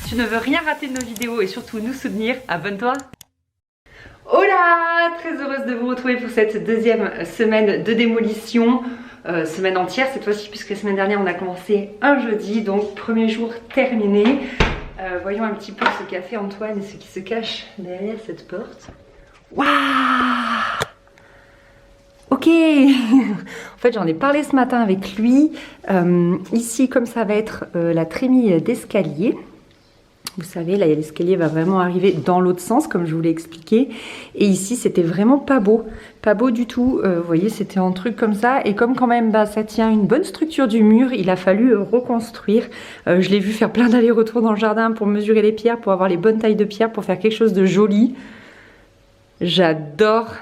Si tu ne veux rien rater de nos vidéos et surtout nous soutenir, abonne-toi. Hola, très heureuse de vous retrouver pour cette deuxième semaine de démolition. Semaine entière cette fois-ci, puisque la semaine dernière on a commencé un jeudi, donc premier jour terminé. Voyons un petit peu ce qu'a fait Antoine et ce qui se cache derrière cette porte. Waouh! Ok. En fait j'en ai parlé ce matin avec lui. Ici, comme ça va être la trémie d'escalier, vous savez, là l'escalier va vraiment arriver dans l'autre sens comme je vous l'ai expliqué. Et ici c'était vraiment pas beau du tout. Vous voyez, c'était un truc comme ça. Et comme quand même ça tient une bonne structure du mur, il a fallu reconstruire. Je l'ai vu faire plein d'allers-retours dans le jardin pour mesurer les pierres, pour avoir les bonnes tailles de pierres, pour faire quelque chose de joli. J'adore.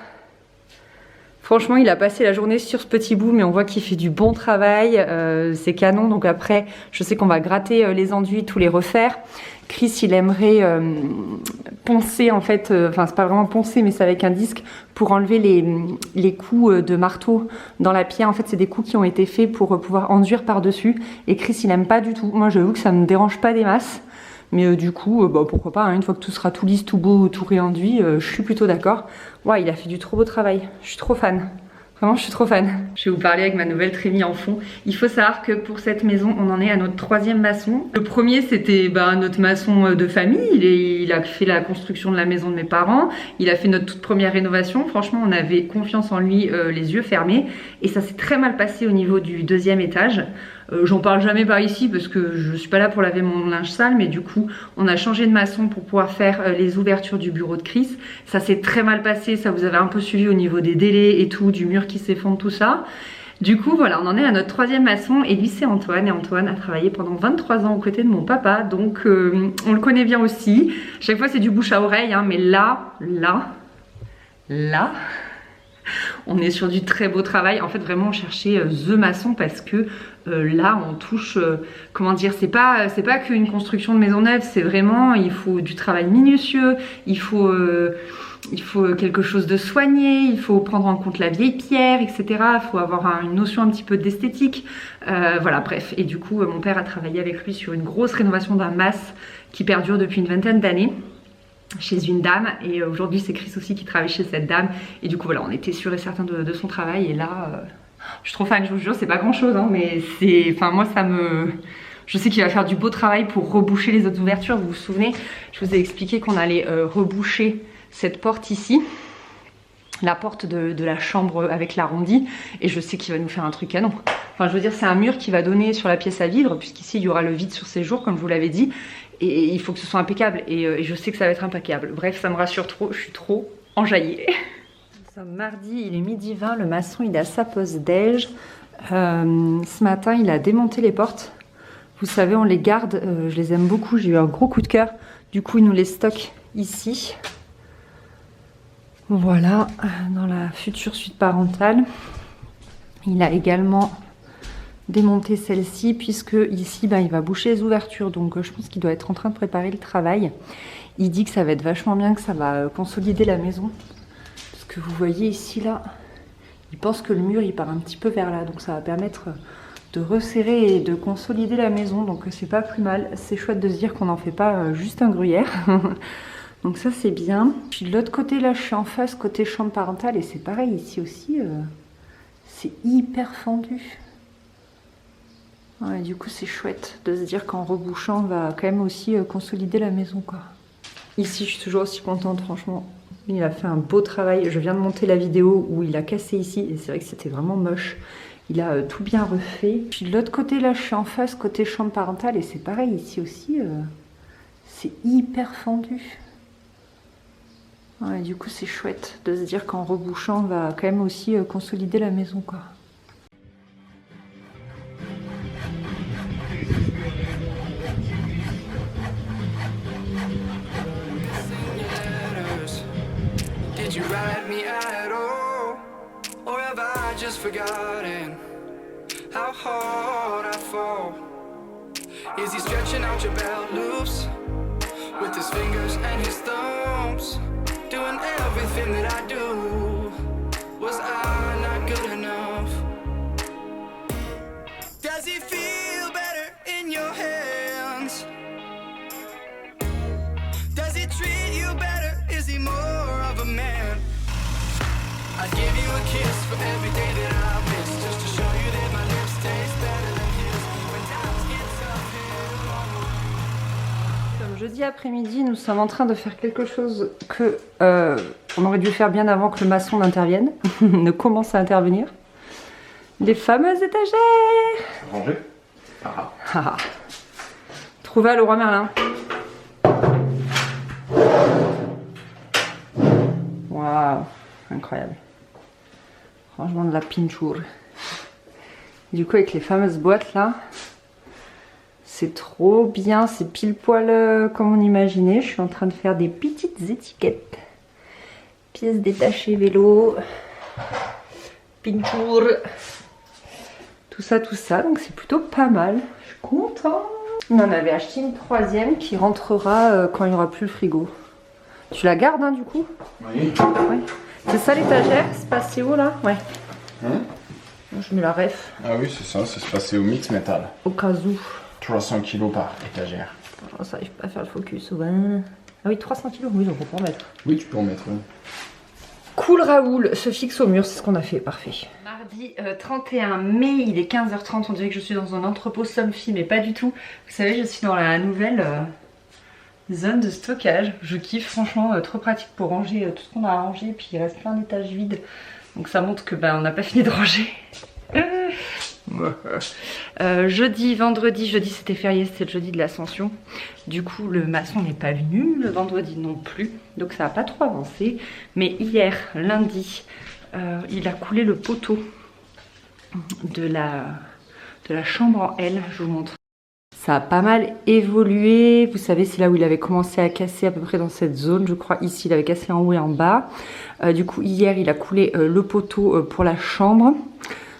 Franchement, il a passé la journée sur ce petit bout, mais on voit qu'il fait du bon travail. C'est canon. Donc après, je sais qu'on va gratter les enduits, tous les refaire. Chris, il aimerait poncer en fait, enfin c'est pas vraiment poncer, mais c'est avec un disque pour enlever les coups de marteau dans la pierre. En fait, c'est des coups qui ont été faits pour pouvoir enduire par-dessus. Et Chris, il aime pas du tout. Moi, j'avoue que ça me dérange pas des masses. Mais du coup, pourquoi pas, hein, une fois que tout sera tout lisse, tout beau, tout réenduit, je suis plutôt d'accord. Ouais, il a fait du trop beau travail. Je suis trop fan. Vraiment, je suis trop fan. Je vais vous parler avec ma nouvelle trémie en fond. Il faut savoir que pour cette maison, on en est à notre troisième maçon. Le premier, c'était notre maçon de famille. Il a fait la construction de la maison de mes parents. Il a fait notre toute première rénovation. Franchement, on avait confiance en lui, les yeux fermés. Et ça s'est très mal passé au niveau du deuxième étage. J'en parle jamais par ici parce que je suis pas là pour laver mon linge sale, mais du coup on a changé de maçon pour pouvoir faire les ouvertures du bureau de Chris. Ça s'est très mal passé, ça vous avez un peu suivi au niveau des délais et tout, du mur qui s'effondre, tout ça. Du coup voilà, on en est à notre troisième maçon et lui c'est Antoine, et Antoine a travaillé pendant 23 ans aux côtés de mon papa, donc on le connaît bien aussi. Chaque fois c'est du bouche à oreille, hein, mais là on est sur du très beau travail. En fait vraiment on cherchait the maçon parce que là on touche, comment dire, c'est pas qu'une construction de maison neuve, c'est vraiment, il faut du travail minutieux, il faut quelque chose de soigné, il faut prendre en compte la vieille pierre, etc. Il faut avoir une notion un petit peu d'esthétique. Voilà, bref. Et du coup, mon père a travaillé avec lui sur une grosse rénovation d'un mas qui perdure depuis une vingtaine d'années chez une dame. Et aujourd'hui, c'est Chris aussi qui travaille chez cette dame. Et du coup, voilà, on était sûr et certain de son travail. Et là, je suis trop fan, je vous jure, c'est pas grand-chose, hein, mais c'est... Enfin, moi, ça me... Je sais qu'il va faire du beau travail pour reboucher les autres ouvertures. Vous vous souvenez, je vous ai expliqué qu'on allait reboucher cette porte ici, la porte de la chambre avec l'arrondi, et je sais qu'il va nous faire un truc canon. Enfin je veux dire, c'est un mur qui va donner sur la pièce à vivre, puisqu'ici il y aura le vide sur séjour comme je vous l'avais dit, et il faut que ce soit impeccable, et je sais que ça va être impeccable. Bref, ça me rassure trop, je suis trop enjaillée. Nous sommes mardi, il est 12h20, le maçon il est à sa pause déj. Ce matin il a démonté les portes. Vous savez, on les garde, je les aime beaucoup, j'ai eu un gros coup de cœur, du coup il nous les stocke ici. Voilà, dans la future suite parentale. Il a également démonté celle-ci, puisque ici il va boucher les ouvertures, donc je pense qu'il doit être en train de préparer le travail. Il dit que ça va être vachement bien, que ça va consolider la maison, parce que vous voyez ici là, il pense que le mur il part un petit peu vers là, donc ça va permettre de resserrer et de consolider la maison, donc c'est pas plus mal. C'est chouette de se dire qu'on n'en fait pas juste un gruyère. Donc ça c'est bien. Puis de l'autre côté là je suis en face côté chambre parentale et c'est pareil ici aussi. C'est hyper fendu. Ouais, du coup c'est chouette de se dire qu'en rebouchant on va quand même aussi consolider la maison quoi. Ici je suis toujours aussi contente franchement. Il a fait un beau travail. Je viens de monter la vidéo où il a cassé ici et c'est vrai que c'était vraiment moche. Il a tout bien refait. Puis de l'autre côté là je suis en face côté chambre parentale et c'est pareil ici aussi. C'est hyper fendu. Ouais, du coup c'est chouette de se dire qu'en rebouchant on va quand même aussi consolider la maison quoi. Doing everything that I do. Was I not good enough? Does it feel better in your hands? Jeudi après-midi, nous sommes en train de faire quelque chose que on aurait dû faire bien avant que le maçon n'intervienne, ne commence à intervenir. Les fameuses étagères. Rangé. Ah. Trouvé à Leroy Merlin. Waouh, incroyable. Franchement de la pinture. Du coup avec les fameuses boîtes là, c'est trop bien, c'est pile poil comme on imaginait. Je suis en train de faire des petites étiquettes. Pièces détachées vélo, pinture, tout ça, donc c'est plutôt pas mal. Je suis contente. On en avait acheté une troisième qui rentrera quand il n'y aura plus le frigo. Tu la gardes hein, du coup? Oui. Ouais. C'est ça l'étagère, spatio là? Ouais. Hein? Je mets la ref. Ah oui, c'est ça, c'est passé au mix métal. Au cas où. 300 kg par étagère. Oh, ça arrive pas à faire le focus. Ouais. Ah oui, 300 kg, oui, donc on peut en mettre. Oui, tu peux en mettre. Oui. Cool Raoul se fixe au mur, c'est ce qu'on a fait, parfait. Mardi 31 mai, il est 15h30, on dirait que je suis dans un entrepôt Somfy, mais pas du tout. Vous savez, je suis dans la nouvelle zone de stockage. Je kiffe, franchement, trop pratique pour ranger tout ce qu'on a à ranger, puis il reste plein d'étages vides. Donc ça montre que on n'a pas fini de ranger. Jeudi, vendredi, jeudi c'était férié, c'était le jeudi de l'Ascension. Du coup le maçon n'est pas venu, le vendredi non plus, donc ça n'a pas trop avancé. Mais hier, lundi, il a coulé le poteau de la chambre en L, je vous montre. Ça a pas mal évolué, vous savez c'est là où il avait commencé à casser à peu près dans cette zone, je crois ici il avait cassé en haut et en bas. Du coup hier il a coulé le poteau pour la chambre.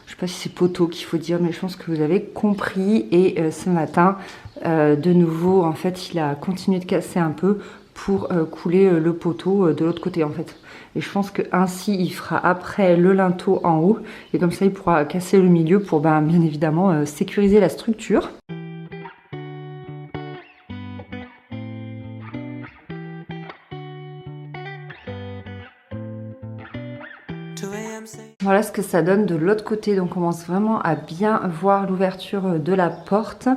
Je sais pas si c'est poteau qu'il faut dire, mais je pense que vous avez compris. Et ce matin, de nouveau, en fait, il a continué de casser un peu pour couler le poteau de l'autre côté, en fait. Et je pense que ainsi, il fera après le linteau en haut. Et comme ça, il pourra casser le milieu pour, bien évidemment, sécuriser la structure. Voilà ce que ça donne de l'autre côté, donc on commence vraiment à bien voir l'ouverture de la porte.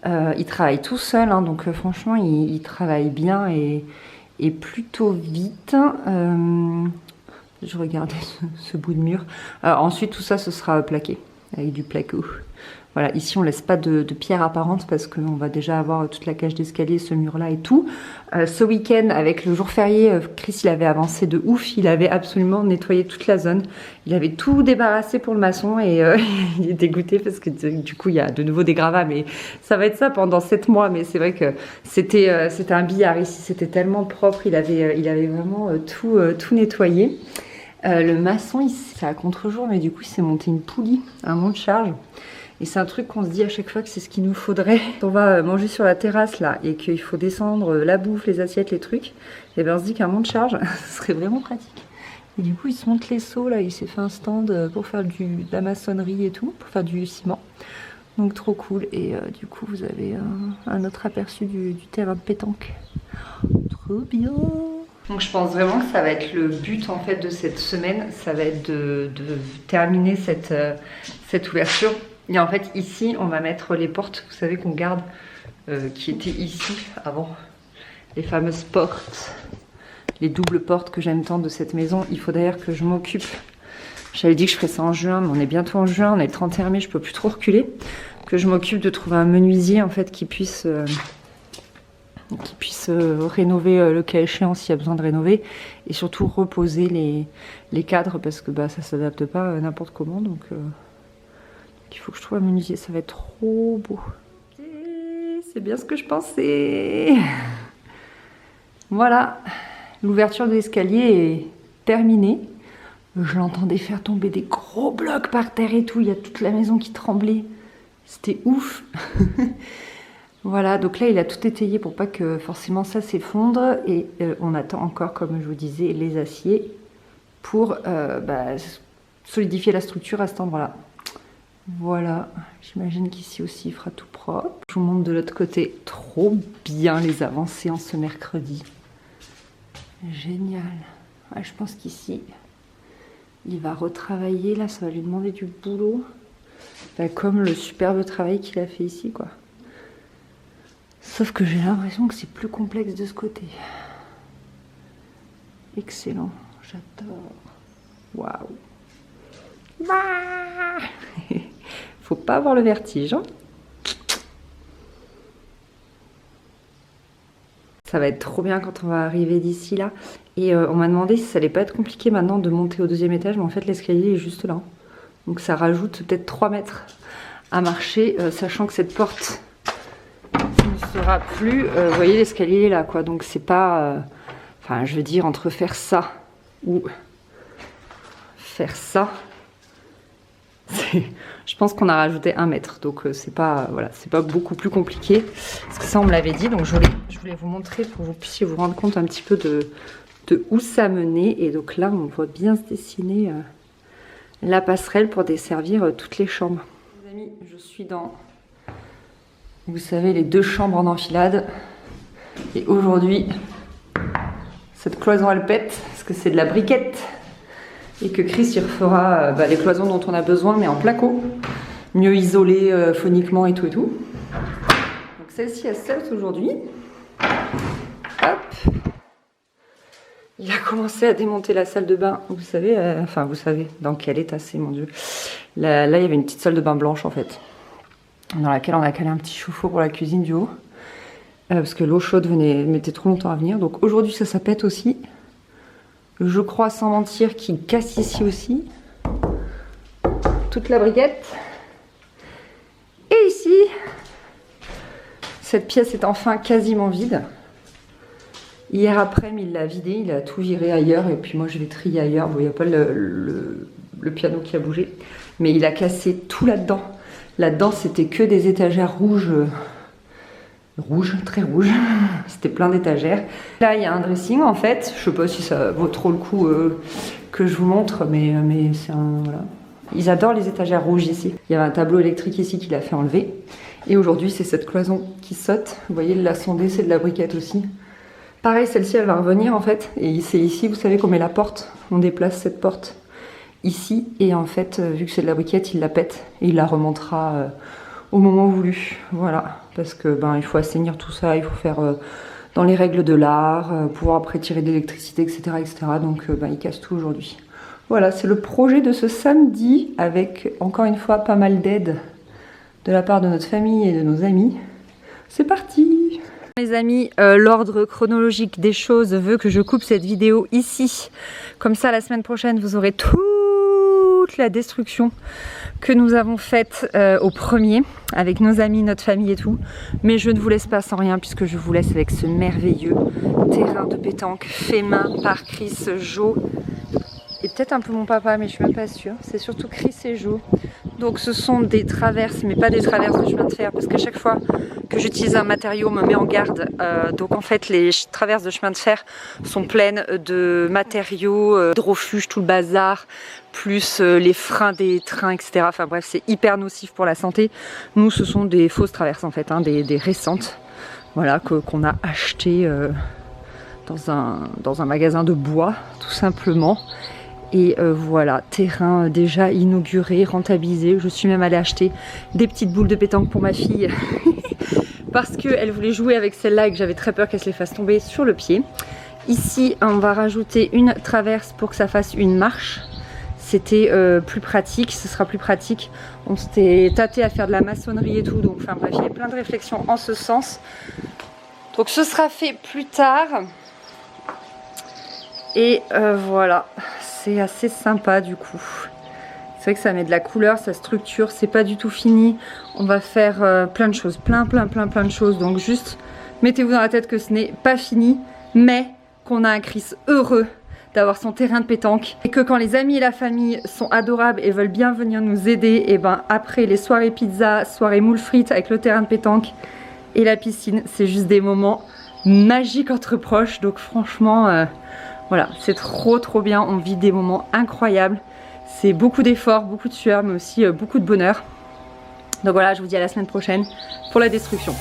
Il travaille tout seul, hein, donc franchement il travaille bien et plutôt vite. Je regardais ce bout de mur. Ensuite tout ça ce sera plaqué avec du placo. Voilà, ici on laisse pas de pierre apparente parce qu'on va déjà avoir toute la cage d'escalier, ce mur là et tout. Ce week-end avec le jour férié, Chris il avait avancé de ouf, il avait absolument nettoyé toute la zone. Il avait tout débarrassé pour le maçon et il est dégoûté parce que du coup il y a de nouveau des gravats, mais ça va être ça pendant 7 mois. Mais c'est vrai que c'était un billard ici, c'était tellement propre, il avait vraiment tout nettoyé. Le maçon, c'est à contre-jour, mais du coup il s'est monté une poulie, un monte-charge. Et c'est un truc qu'on se dit à chaque fois que c'est ce qu'il nous faudrait. Quand on va manger sur la terrasse là et qu'il faut descendre la bouffe, les assiettes, les trucs, et bien on se dit qu'un monte-charge, ce serait vraiment pratique. Et du coup il se monte les seaux là, il s'est fait un stand pour faire de la maçonnerie et tout, pour faire du ciment. Donc trop cool. Et du coup vous avez un autre aperçu du terrain de pétanque. Trop bien. Donc je pense vraiment que ça va être le but en fait de cette semaine, ça va être de terminer cette ouverture. Et en fait ici on va mettre les portes, vous savez qu'on garde, qui étaient ici avant, les fameuses portes, les doubles portes que j'aime tant de cette maison. Il faut d'ailleurs que je m'occupe, j'avais dit que je ferais ça en juin, mais on est bientôt en juin, on est le 31 mai, je peux plus trop reculer, que je m'occupe de trouver un menuisier en fait qui puisse rénover le cas échéant s'il y a besoin de rénover, et surtout reposer les cadres parce que ça s'adapte pas n'importe comment, donc il faut que je trouve un menuisier, ça va être trop beau. C'est bien ce que je pensais. Voilà, l'ouverture de l'escalier est terminée. Je l'entendais faire tomber des gros blocs par terre et tout, il y a toute la maison qui tremblait, c'était ouf. Voilà, donc là il a tout étayé pour pas que forcément ça s'effondre, et on attend encore, comme je vous disais, les aciers pour solidifier la structure à cet endroit-là. Voilà, j'imagine qu'ici aussi il fera tout propre. Je vous montre de l'autre côté, trop bien les avancées en ce mercredi. Génial. Ouais, je pense qu'ici il va retravailler, là ça va lui demander du boulot. Comme le superbe travail qu'il a fait ici quoi. Sauf que j'ai l'impression que c'est plus complexe de ce côté. Excellent, j'adore. Waouh. Faut pas avoir le vertige, hein. Ça va être trop bien quand on va arriver d'ici là. Et on m'a demandé si ça allait pas être compliqué maintenant de monter au 2e étage, mais en fait l'escalier est juste là. Donc ça rajoute peut-être 3 mètres à marcher, sachant que cette porte ne sera plus... vous voyez, l'escalier est là, quoi. Donc c'est pas... Enfin, je veux dire, entre faire ça ou faire ça, je pense qu'on a rajouté 1 mètre. Donc c'est pas, voilà, c'est pas beaucoup plus compliqué. Parce que ça, on me l'avait dit. Donc je voulais vous montrer pour que vous puissiez vous rendre compte un petit peu de où ça menait. Et donc là, on voit bien se dessiner la passerelle pour desservir toutes les chambres. Les amis, je suis dans, vous savez, les 2 chambres en enfilade. Et aujourd'hui, cette cloison elle pète parce que c'est de la briquette. Et que Chris il refera les cloisons dont on a besoin, mais en placo. Mieux isolées phoniquement et tout et tout. Donc celle-ci elle saute aujourd'hui. Hop. Il a commencé à démonter la salle de bain. Vous savez, vous savez dans quel état c'est, mon Dieu. Là, il y avait une petite salle de bain blanche en fait, dans laquelle on a calé un petit chauffe-eau pour la cuisine du haut. Parce que l'eau chaude mettait trop longtemps à venir. Donc aujourd'hui ça pète aussi. Je crois sans mentir qu'il casse ici aussi. Toute la briquette. Et ici, cette pièce est enfin quasiment vide. Hier après-midi, il l'a vidé, il a tout viré ailleurs. Et puis moi, je l'ai trié ailleurs. Bon, il n'y a pas le piano qui a bougé. Mais il a cassé tout là-dedans. Là-dedans, c'était que des étagères rouges. Rouge, très rouge, c'était plein d'étagères. Là il y a un dressing en fait, je sais pas si ça vaut trop le coup que je vous montre, mais c'est un... voilà. Ils adorent les étagères rouges ici. Il y avait un tableau électrique ici qu'il a fait enlever. Et aujourd'hui c'est cette cloison qui saute. Vous voyez la sondée, c'est de la briquette aussi. Pareil, celle-ci elle va revenir en fait. Et c'est ici, vous savez qu'on met la porte, on déplace cette porte ici. Et en fait, vu que c'est de la briquette, il la pète et il la remontera au moment voulu. Voilà. Parce que il faut assainir tout ça, il faut faire dans les règles de l'art, pouvoir après tirer de l'électricité, etc., etc. Donc il casse tout aujourd'hui. Voilà, c'est le projet de ce samedi, avec encore une fois pas mal d'aide de la part de notre famille et de nos amis. C'est parti! Les amis, l'ordre chronologique des choses veut que je coupe cette vidéo ici. Comme ça, la semaine prochaine, vous aurez toute la destruction que nous avons faite au premier, avec nos amis, notre famille et tout. Mais je ne vous laisse pas sans rien, puisque je vous laisse avec ce merveilleux terrain de pétanque fait main par Chris, Jo et peut-être un peu mon papa, mais je suis même pas sûre. C'est surtout Chris et Jo. Donc ce sont des traverses, mais pas des traverses de chemin de fer, parce qu'à chaque fois que j'utilise un matériau, on me met en garde. Donc en fait, les traverses de chemin de fer sont pleines de matériaux, hydrofuge, tout le bazar, plus les freins des trains, etc. Enfin bref, c'est hyper nocif pour la santé. Nous, ce sont des fausses traverses en fait, hein, des récentes, voilà, qu'on a achetées dans un magasin de bois, tout simplement. Et voilà, terrain déjà inauguré, rentabilisé. Je suis même allée acheter des petites boules de pétanque pour ma fille parce qu'elle voulait jouer avec celle-là et que j'avais très peur qu'elle se les fasse tomber sur le pied. Ici, on va rajouter une traverse pour que ça fasse une marche. C'était plus pratique, ce sera plus pratique. On s'était tâté à faire de la maçonnerie et tout, donc enfin bref, il y a plein de réflexions en ce sens. Donc ce sera fait plus tard. Et voilà, c'est assez sympa du coup. C'est vrai que ça met de la couleur, ça structure, c'est pas du tout fini. On va faire plein de choses, plein de choses. Donc juste, mettez-vous dans la tête que ce n'est pas fini, mais qu'on a un Chris heureux d'avoir son terrain de pétanque. Et que quand les amis et la famille sont adorables et veulent bien venir nous aider, et ben après les soirées pizza, soirées moules frites avec le terrain de pétanque et la piscine, c'est juste des moments magiques entre proches. Donc franchement... voilà, c'est trop bien, on vit des moments incroyables. C'est beaucoup d'efforts, beaucoup de sueur, mais aussi beaucoup de bonheur. Donc voilà, je vous dis à la semaine prochaine pour la destruction.